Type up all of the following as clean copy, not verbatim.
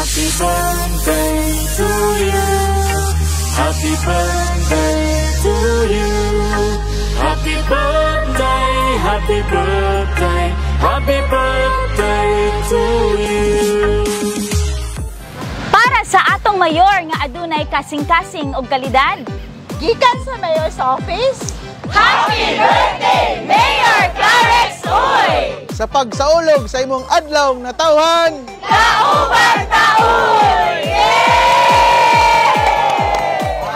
Happy birthday to you. Happy birthday to you. Happy birthday, happy birthday, happy birthday to you. Para sa atong mayor nga adunay kasing-kasing og kalidad, gikan sa mayor's office, Happy birthday, Mayor Clarex Uy! Sa pagsaulog sa imong adlaw na tawhan, Kauban Taoy!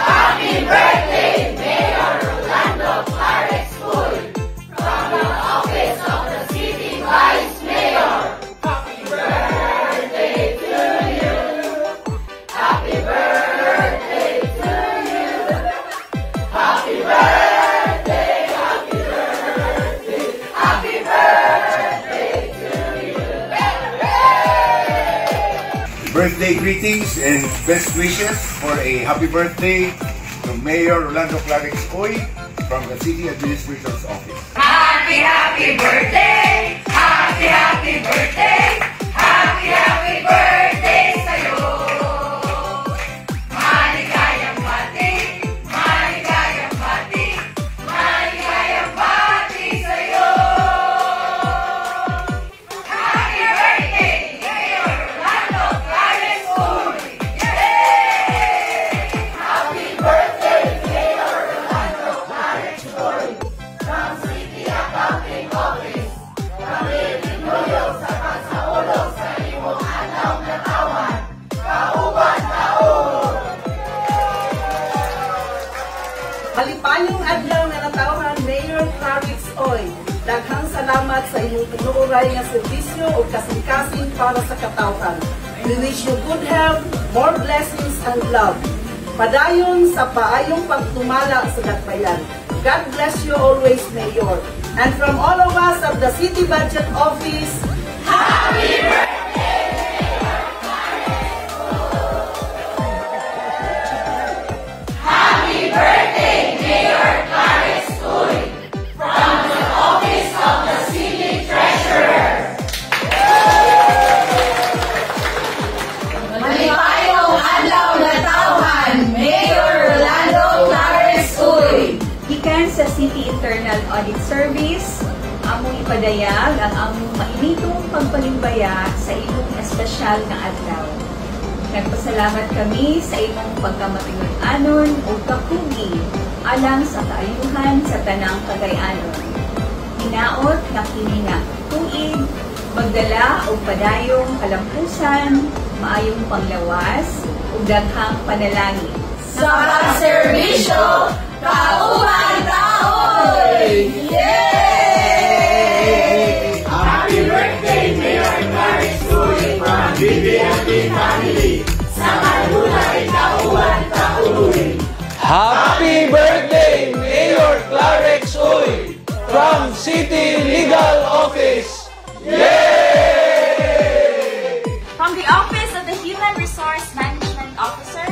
Happy birthday, Mayor Rolando Clarex Uy, from the office of the City Vice Mayor. Happy birthday to you. Happy birthday to you. Happy birthday. Birthday greetings and best wishes for a happy birthday to Mayor Rolando Clarex Uy from the City Administrator's Office. Happy, happy birthday! Happy, happy birthday! Happy, happy birthday sa'yo! Maligayang bati! Maligayang bati! Maligayang bati sa'yo! Happy birthday, Mayor Rolando Clarex Uy! Yay! Happy birthday, Mayor Rolando Clarex Uy! From City Accounting Office, Pamilin Nuyo sa pagsaulog sa imong adlaw na tawan, Kauban Taon! malipayong adlaw na natawhan Mayor Clarex Uy. Daghang salamat sa inyong tinuoray nga serbisyo o kasing-kasing para sa katawhan. We wish you good health, more blessings and love. Padayon sa paayong pagtumala sa dakbayan. God bless you always, Mayor. And from all of us of the City Budget Office, Happy birthday! Happy birthday, Mayor Clarex Uy, from the office of the City Treasurer. Malipayong adlaw na tawhan, Mayor Rolando Clarex Uy. Gikan sa City Internal Audit Service, among ipadayag ang among mainitong pagpalimbaya sa imong espesyal na adlaw. Nagpasalamat kami sa imong pagkamatingon-anon o kapugi alang sa kaayuhan sa tanang Cagayanon. Hinaot na kini nga tuig, magdala o padayong kalampusan, maayong panglawas ug daghang panalangin. Sa pagserbisyo, Kauban Taoy! Yay! Happy birthday, Mayor Clarex Uy, from BBMP family. Sa kanunay, Kauban Taoy! Happy birthday, Mayor Clarex Uy, from City Legal Office! Yay! From the Office of the Human Resource Management Officer,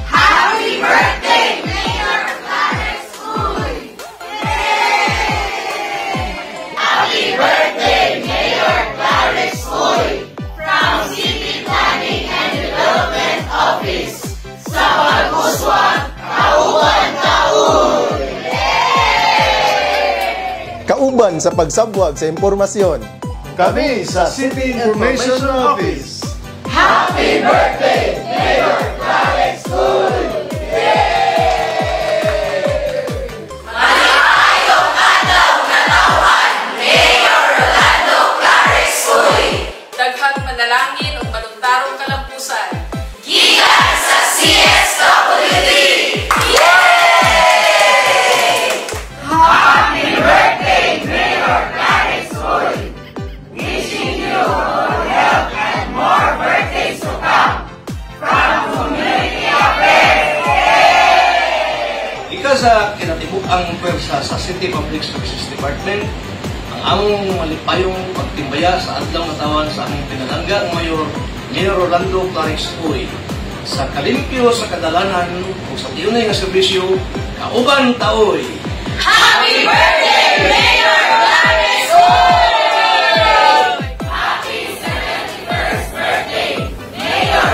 Happy birthday, Mayor Clarex Uy! Yay! Happy birthday, Mayor Clarex Uy, from City Planning and Development Office. Sa Pagmuswang, Kauban Taon! Yay! Kauban sa pagsabwag sa impormasyon. Kami sa City Information Office. Happy birthday, Mayor Clarex Uy! Malipayong adlaw na tawhan, Mayor Rolando Clarex Uy! Daghang manalangin ug maluntarong kalampusan. Gikan sa CSWD! Yay! Happy birthday, Mayor Clarex Uy! Wishing you good health and more birthdays to come from Community Affairs! Yay! Ika sa kinatibuk-ang pwersa sa City Public Services Department, ang among malipayong pagtimbaya sa adlaw na tawan sa aming pinalangga ang Mayor Rolando Clarex Uy sa kalimpyo sa kadalanan o sa tiyunay nga serbisyo, Kauban Taoy! Happy birthday, Mayor Clarex Uy! Happy 71st birthday, Mayor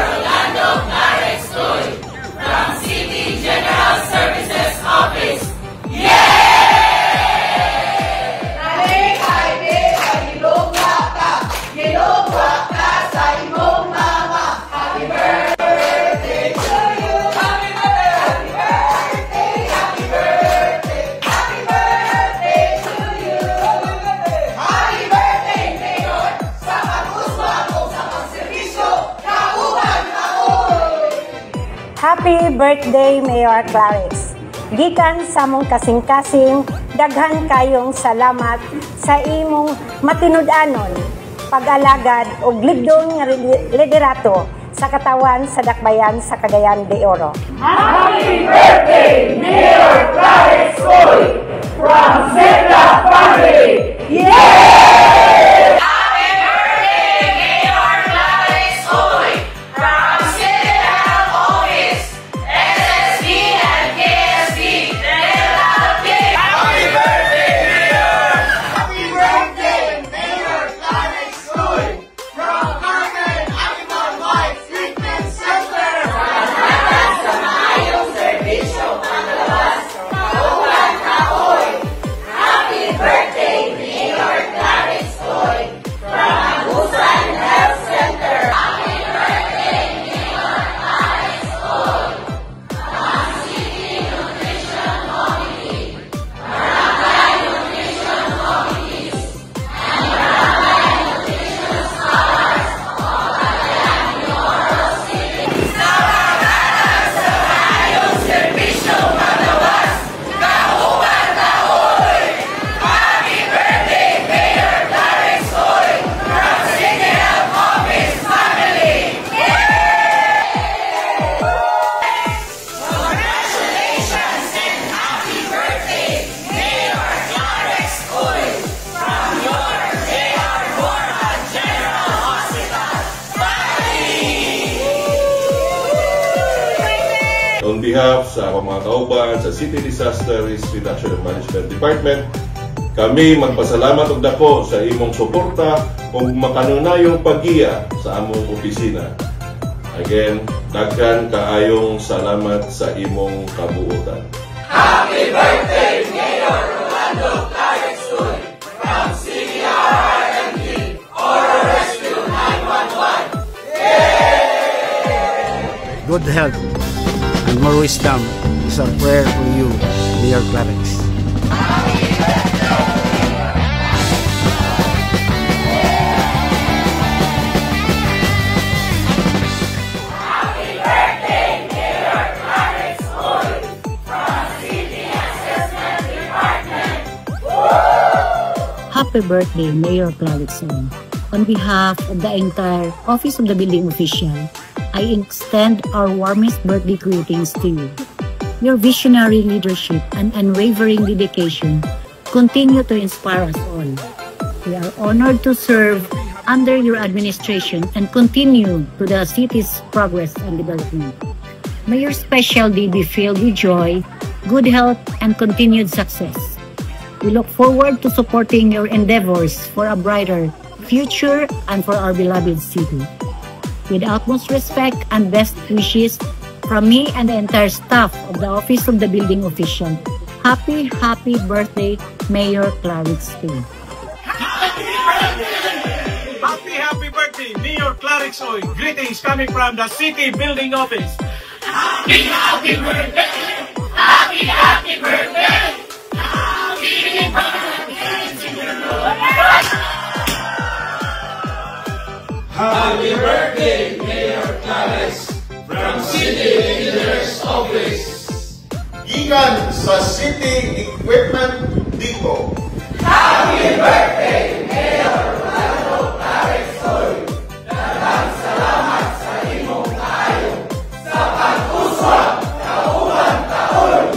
Happy birthday, Mayor Clarix. Gikan sa mong kasing-kasing, daghan kayong salamat sa imong matinud-anon, pag-alagad o ligdong nga liderato sa katawan sa dakbayan sa Cagayan de Oro. Happy birthday, Mayor Clarix Uy, from Zebra Family! Yay! Happy birthday, Mayor Clarix Uy, from City Health Office, SSD and KSD, Happy birthday, Mayor! Happy birthday, Mayor Clarix Uy, from Carmen Animal Life Treatment Center! Sa maayong serbisyo pangalabas, kauban ka Uy! Happy birthday, Mayor Clarix Uy, from Agusan Health Center! Happy birthday, Mayor Clarix Uy, from City Nutrition Committee, Barangay Nutrition Committees, and Barangay Nutrition Scholars of Cagayan de Oro City. Sa pagkakas sa maayong serbisyo pangawas, kauban ka Uy! Happy birthday, Mayor Clarix Uy, from City Health Office Family! Congratulations and happy birthday, Mayor Clarix Uy, from your J.R. Borja General Hospital family! On behalf sa mga kauban sa City Disaster Risk Reduction and Management Department, kami magpasalamat og dako sa imong suporta ug makanunayong paggiya sa among opisina. Again, daghan kaayong salamat sa imong kabuotan. Happy birthday, Mayor Rolando Clarix Uy, from CDRRMD, Oro Rescue 911. Good health and more wisdom is our prayer for you, Mayor Clarix. Happy birthday, Mayor Clarix Uy, from City Assessment Department. Happy birthday, Mayor Clarix Uy. On behalf of the entire Office of the Building Official, I extend our warmest birthday greetings to you. Your visionary leadership and unwavering dedication continue to inspire us all. We are honored to serve under your administration and continue to the city's progress and development. May your special day be filled with joy, good health, and continued success. We look forward to supporting your endeavors for a brighter future and for our beloved city. With utmost respect and best wishes from me and the entire staff of the Office of the Building Official, happy birthday, Mayor Clarix Uy. Happy birthday, Mayor Clarix Uy. Greetings coming from the City Building Office. Happy birthday! Happy birthday! Happy birthday to you! Happy birthday, Mayor Clarix, from City Engineer's Office. Gikan sa City Equipment Depot. Happy birthday, Mayor Rolando Clarix Uy. Daghang salamat sa imong kaayo sa pag-uswag kauban taon.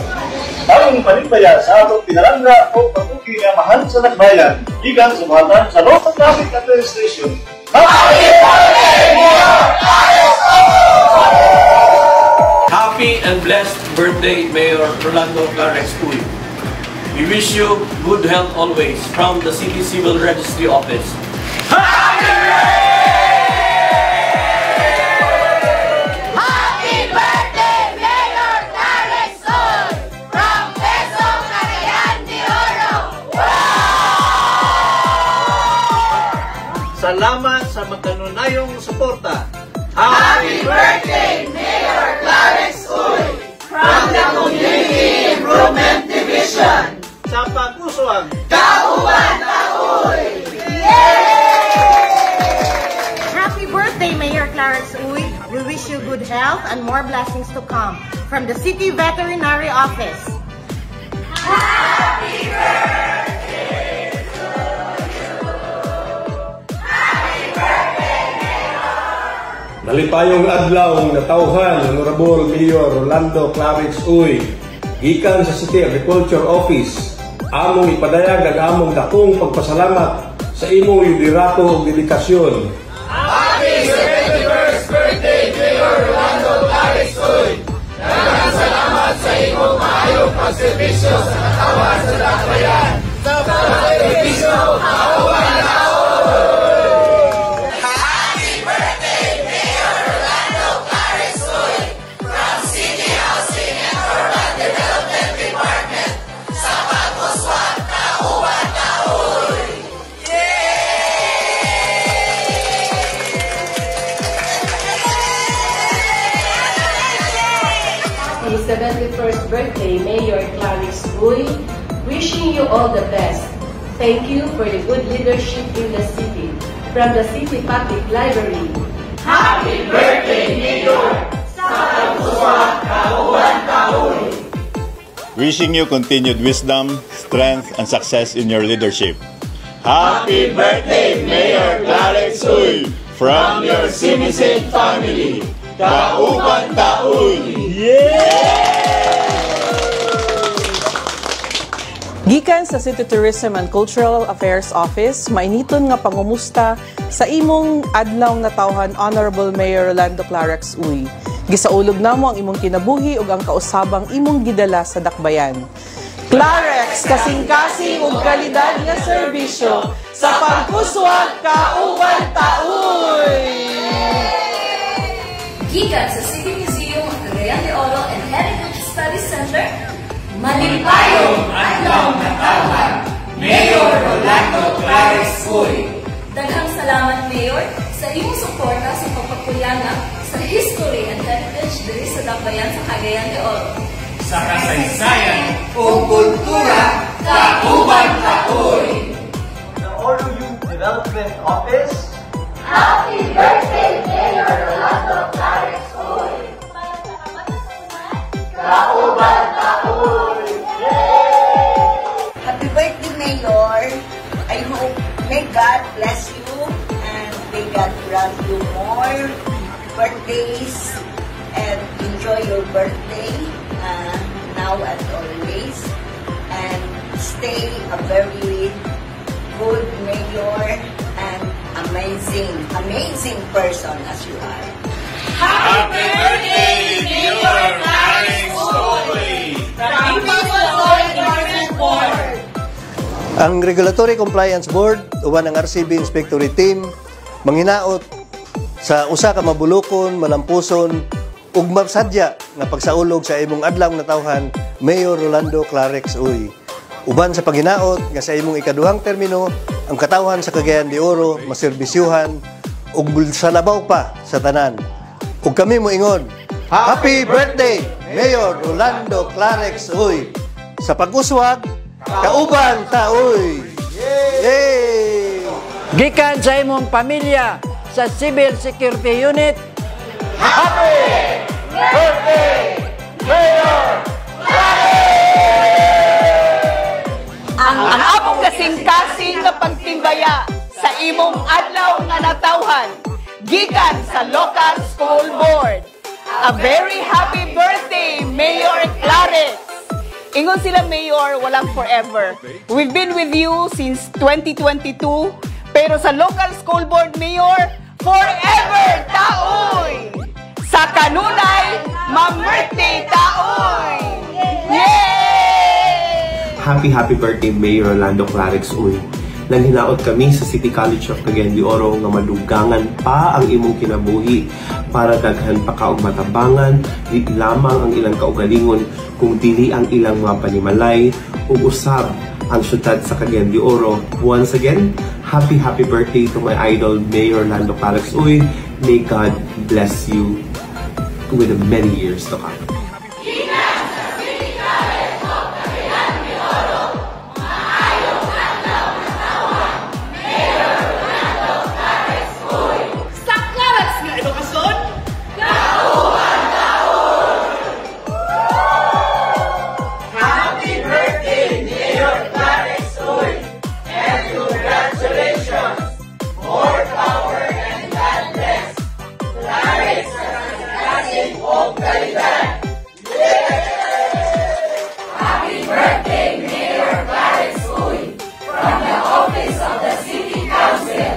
Ang panigbaya sa atong pinalangga o pag-uki nga mahal sa nagbayan, gikan sa mahatan sa Local Traffic Administration. Happy birthday, Mayor Clarix Uy! Happy and blessed birthday, Mayor Rolando Clarix Uy. We wish you good health always from the City Civil Registry Office. Happy birthday, Mayor Clarix Uy, from Quezon, Cagayan de Oro. Salamat sa magkanunayong suporta. Happy birthday, Mayor Clarix Uy, from the Community Improvement Division. Sa pag-uswag kauban taon. Happy birthday, Mayor Clarix Uy, We wish you good health and more blessings to come. From the City Veterinary Office. Happy birthday to you! Happy birthday, Mayor! Nalipayong adlaw natawhan Honorable Mayor Rolando Clarix Uy, gikan sa City Agriculture Office, among ipadayag ang among dakong pagpasalamat sa imong liderato ug dedikasyon. Happy 71st birthday, Mayor Rolando Clarix Uy! Daghang salamat sa imong maayong pagserbisyo sa katawan sa dakbayan. Sa pagserbisyo, kauban taon! Happy birthday, Mayor Rolando Clarix Uy! From City Housing and Urban Development Department sa pagkuswat kauban taon! His 71st birthday, Mayor Clarix Uy, wishing you all the best. Thank you for the good leadership in the city. From the City Public Library. Happy birthday, Mayor! Sa pagsuswat kauban taon! Wishing you continued wisdom, strength, and success in your leadership. Happy birthday, Mayor Clarix Uy! From your Sinisig family, kauban taon! Gikan sa City Tourism and Cultural Affairs Office, mainiton nga pangumusta sa imong adlaw nga tawhan Honorable Mayor Rolando Clarix Uy. Gisaulog namo ang imong kinabuhi ug ang kausabang imong gidala sa dakbayan. Clarix, kasing-kasing ug kalidad nga serbisyo sa pagkuswag kauban taon! Gikan sa City Museum of Cagayan de Oro and Heritage Study Center, malipayong adlaw na tawhan, Mayor Rolando Clarix Uy. Daghang salamat, Mayor, sa iyong suporta sa pagpapuyanga sa history and heritage diri sa dakbayan sa Cagayan de Oro. Sa kasaysayan o kultura, kauban taon! The Oro Youth Development Office. Happy birthday, Mayor Rolando Clarix Uy! Kauban taon! Happy birthday, Mayor! I hope may God bless you and may God grant you more birthdays and enjoy your birthday now and always, and stay a very good mayor and amazing person as you are. Happy birthday, Mayor Clarix Uy! Ang Regulatory Compliance Board uban ang RCB Inspectorate Team manghinaot sa usa ka mabulokon, malampuson ug masadya nga pagsaulog sa imong adlaw nga tawhan Mayor Rolando Clarix Uy. Uban sa paghinaot nga sa imong ikaduhang termino ang katawhan sa Cagayan de Oro maserbisyuhan ug sa labaw pa sa tanan. Ug kami moingon, Happy birthday, Mayor Rolando Clarix Uy! Sa pag-uswag, kauban taoy! Yay! Gikan sa imong pamilya sa Civil Security Unit, Happy birthday, Mayor Ang among kasing-kasing nga pagtimbaya sa imong adlaw nga natawhan gikan sa Local School Board. A very happy birthday, Mayor Clarix! Ingon sila, Mayor, walang forever. We've been with you since 2022, pero sa Local School Board, Mayor, forever taoy! Sa kanunay, ma-birthday taoy! Yay! Happy birthday, Mayor Rolando Clarix Uy. Nanghinaot kami sa City College of Cagayan de Oro nga madugangan pa ang imong kinabuhi para daghan pa ka og matabangan, di lamang ang ilang kaugalingon kung dili ang ilang mga panimalay ug usab ang syudad sa Cagayan de Oro. Once again, happy birthday to my idol Mayor Rolando Clarix Uy. May God bless you with many years to come. Sa Clarix nga edukasyon, buong kalidad. Happy birthday, Mayor Clarence Uy, from the office of the City Council.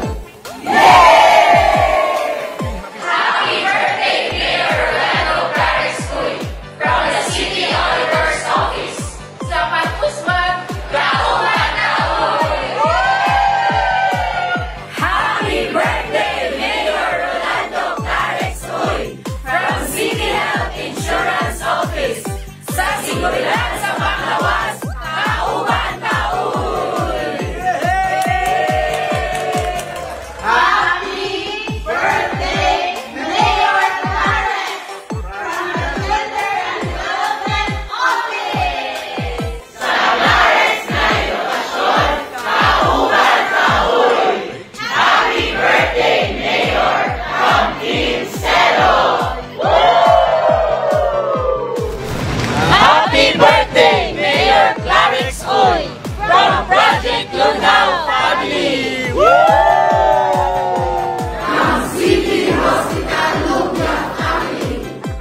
Happy birthday, Mayor Rolando Clarence Uy, from the City Auditor's Office. Sapat Usman, Kauman Kauy! Happy birthday, Mayor Rolando Clarence Uy, from City Health Insurance Office. Sa Siguridad sa Panglawas, Kauman Kauy! Happy birthday, Mayor Clarence, from the Gender and Development Office. Sa Clarence na edukasyon, Kauman Kauy! Happy birthday, Mayor, from Team Celo! Happy birthday, Mayor Clarence Uy, from Project Lunao Family! From City Hospital Lugna Family,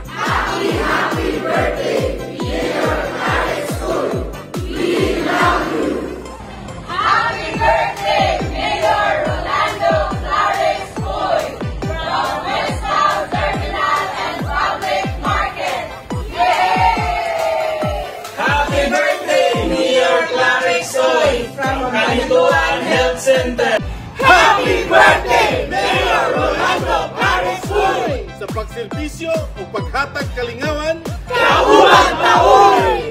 happy birthday, Mayor Clarence Uy. We love you. Happy birthday, Mayor Rolando Clarence Uy, from Westbound Terminal and Public Market. Yay! Happy birthday, Mayor Clarence Uy, from Kalintuan Health Center. Happy birthday, Mayor Rolando Clarence Uy, sa pagserbisyo o paghatag kalingawan. Kauman Kauy!